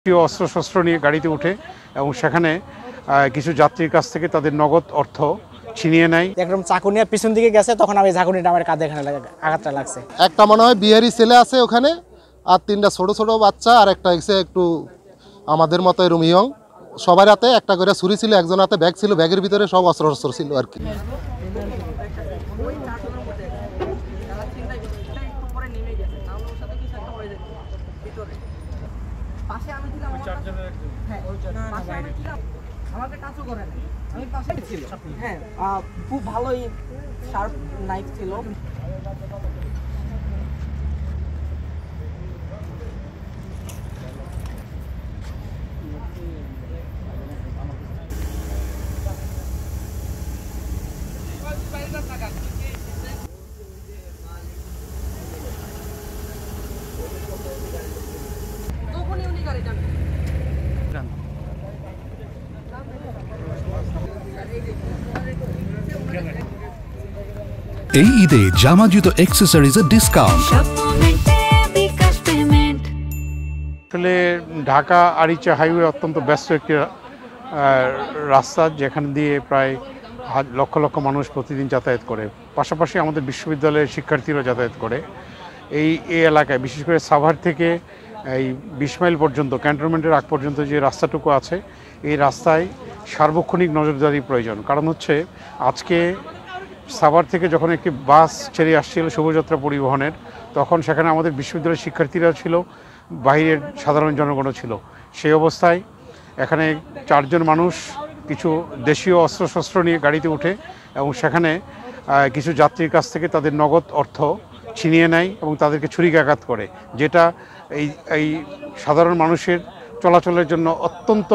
অস্ত্রশস্ত্র নিয়ে গাড়িতে উঠে এবং সেখানে কিছু যাত্রীর কাছ থেকে তাদের নগদ অর্থ ছিনিয়ে নেয়। একদম চাকু নিয়ে পিছন দিকে গেছে, তখন আমি ঝাঁকুনিটা আমার কাঁধে এখানে আঘাতটা লাগছে। একটা মনে হয় বিহারি ছেলে আছে ওখানে, আর তিনটা ছোট ছোট বাচ্চা, আর একটা হচ্ছে একটু আমাদের মতো এরকম ইয়ং। সবার হাতে একটা করে ছুরি ছিল, একজন হাতে ব্যাগ ছিল, ব্যাগের ভিতরে সব অস্ত্র শস্ত্র ছিল আর কি। খুব ভালোই শার্প নাইফ ছিল। এই ঈদে জামা জুতো অ্যাক্সেসরিজের ডিসকাউন্ট। আসলে ঢাকা আরিচা হাইওয়ে অত্যন্ত ব্যস্ত একটি রাস্তা, যেখান দিয়ে প্রায় লক্ষ লক্ষ মানুষ প্রতিদিন যাতায়াত করে। পাশাপাশি আমাদের বিশ্ববিদ্যালয়ের শিক্ষার্থীরা যাতায়াত করে। এই এলাকায় বিশেষ করে সাভার থেকে এই 20 মাইল পর্যন্ত, ক্যান্টনমেন্টের আগ পর্যন্ত যে রাস্তাটুকু আছে, এই রাস্তায় সার্বক্ষণিক নজরদারি প্রয়োজন। কারণ হচ্ছে আজকে সাভার থেকে যখন একটি বাস ছেড়ে আসছিল শুভযাত্রা পরিবহনের, তখন সেখানে আমাদের বিশ্ববিদ্যালয়ের শিক্ষার্থীরা ছিল, বাইরের সাধারণ জনগণও ছিল। সেই অবস্থায় এখানে 4 জন মানুষ কিছু দেশীয় অস্ত্রশস্ত্র নিয়ে গাড়িতে উঠে এবং সেখানে কিছু যাত্রীর কাছ থেকে তাদের নগদ অর্থ ছিনিয়ে নেয় এবং তাদেরকে ছুরিকাঘাত করে, যেটা এই সাধারণ মানুষের চলাচলের জন্য অত্যন্ত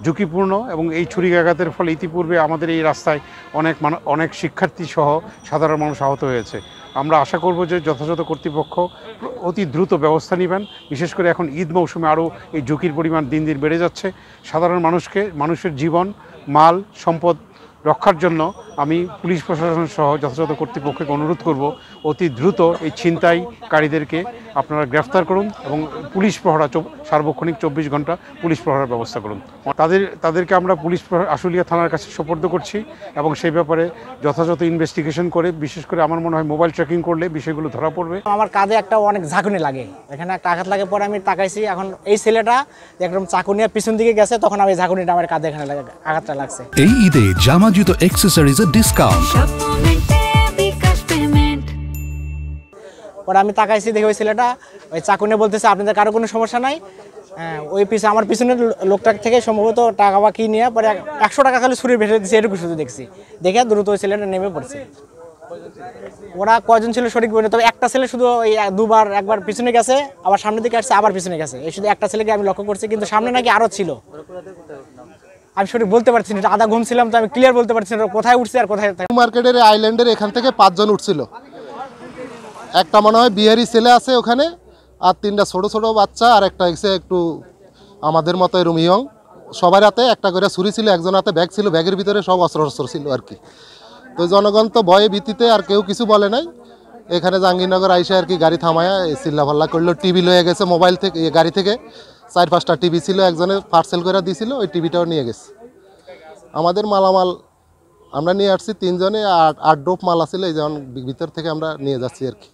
ঝুঁকিপূর্ণ। এবং এই ছুরিকাঘাতের ফলে ইতিপূর্বে আমাদের এই রাস্তায় অনেক শিক্ষার্থী সহ সাধারণ মানুষ আহত হয়েছে। আমরা আশা করব যে যথাযথ কর্তৃপক্ষ অতি দ্রুত ব্যবস্থা নেবেন। বিশেষ করে এখন ঈদ মৌসুমে আরও এই ঝুঁকির পরিমাণ দিন দিন বেড়ে যাচ্ছে। সাধারণ মানুষের জীবন, মাল, সম্পদ রক্ষার জন্য আমি পুলিশ প্রশাসন সহ যথাযথ কর্তৃপক্ষকে অনুরোধ করব, অতি দ্রুত এই ছিনতাইকারীদেরকে আপনারা গ্রেফতার করুন এবং পুলিশ প্রহরা সার্বক্ষণিক 24 ঘন্টা পুলিশ প্রহরার ব্যবস্থা করুন। তাদেরকে আমরা পুলিশ আশুলিয়া থানার কাছে সোপর্দ করছি এবং সেই ব্যাপারে যথাযথ ইনভেস্টিগেশন করে, বিশেষ করে আমার মনে হয় মোবাইল ট্র্যাকিং করলে বিষয়গুলো ধরা পড়বে। আমার কাঁধে একটা অনেক ঝাঁকুনি লাগে, এখানে একটা আঘাত লাগে। পরে আমি তাকাইছি, এখন এই ছেলেটা একদম চাকু নিয়ে পিছন দিকে গেছে, তখন আমি ঝাঁকুনিটা আমার কাঁধে এখানে আঘাতটা লাগছে। এই ঈদে জামা জুতো অ্যাক্সেসরিজের ডিসকাউন্ট। পরে আমি তাকাইছি, দেখি ওই ছেলেটা ওই চাকু নিয়ে বলতেছে আপনাদের কারো কোনো সমস্যা নাই। ওই আমার পিছনের লোকটার থেকে সম্ভবত টাকা বা কি নিয়ে পরে 100 টাকা খালি ছুরি ভেসে দিচ্ছে, এটুকু শুধু দেখছি। দেখে দ্রুত ওই ছেলেটা নেমে পড়ছে। ওরা কয়জন ছিল সঠিক বলে, তবে একটা ছেলে শুধু ওই একবার পিছনে গেছে, আবার সামনের দিকে আসছে, আবার পিছনে গেছে। এই শুধু একটা ছেলেকে আমি লক্ষ্য করছি, কিন্তু সামনে নাকি আরও ছিল। আমি সঠিক বলতে পারছি না, আধা ঘুম ছিলাম তো আমি ক্লিয়ার বলতে পারছি না কোথায় উঠছে আর কোথায়। মার্কেটের আইল্যান্ডের এখান থেকে 5 জন উঠছিল। একটা মনে হয় বিহারি ছেলে আছে ওখানে, আর তিনটা ছোট ছোট বাচ্চা, আর একটা হচ্ছে একটু আমাদের মতো এরকম ইয়ং। সবার হাতে একটা করে ছুরি ছিল, একজন হাতে ব্যাগ ছিল, ব্যাগের ভিতরে সব অস্ত্র শস্ত্র ছিল আর কি। তো জনগণ তো ভয়ে ভীতিতে আর কেউ কিছু বলে নাই। এখানে জাহাঙ্গীরনগর আইসা আর কি গাড়ি থামায়া চিল্লাফাল্লা করলো। টিভি লয়ে গেছে, মোবাইল থেকে, গাড়ি থেকে 4-5টা টিভি ছিল, একজনে পার্সেল করে দিয়েছিল, ওই টিভিটাও নিয়ে গেছে। আমাদের মালামাল আমরা নিয়ে আসছি 3 জনে, 8 ডোপ মাল আছিল, এই যেমন ভিতর থেকে আমরা নিয়ে যাচ্ছি আর কি।